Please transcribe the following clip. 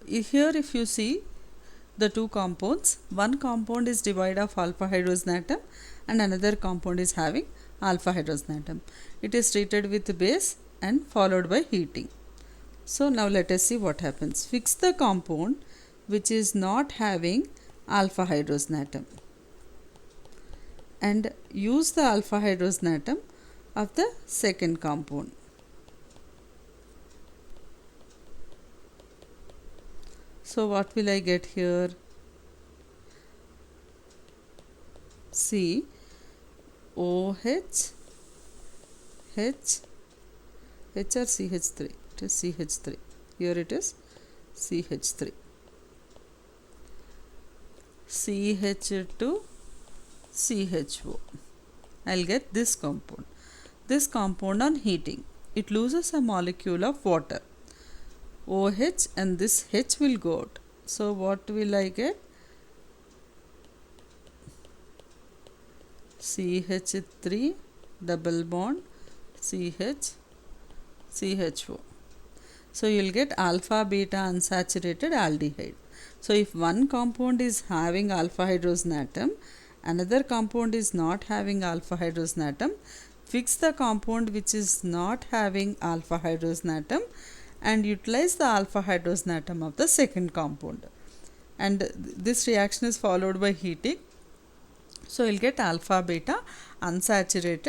here if you see the two compounds, one compound is devoid of alpha hydrogen atom and another compound is having alpha hydrogen atom. It is treated with base and followed by heating. So now let us see what happens. Fix the compound which is not having alpha hydrogen atom and use the alpha hydrogen atom of the second compound. So what will I get here? C OH H H or CH3. It is CH3. Here it is CH3. CH2 CHO. I'll get this compound. This compound on heating, it loses a molecule of water. OH and this H will go out. So what will I get? CH3 double bond CH CHO. So you will get alpha beta unsaturated aldehyde. So if one compound is having alpha hydrogen atom, another compound is not having alpha hydrogen atom, fix the compound which is not having alpha hydrogen atom and utilize the alpha hydrogen atom of the second compound. And this reaction is followed by heating. So you will get alpha beta unsaturated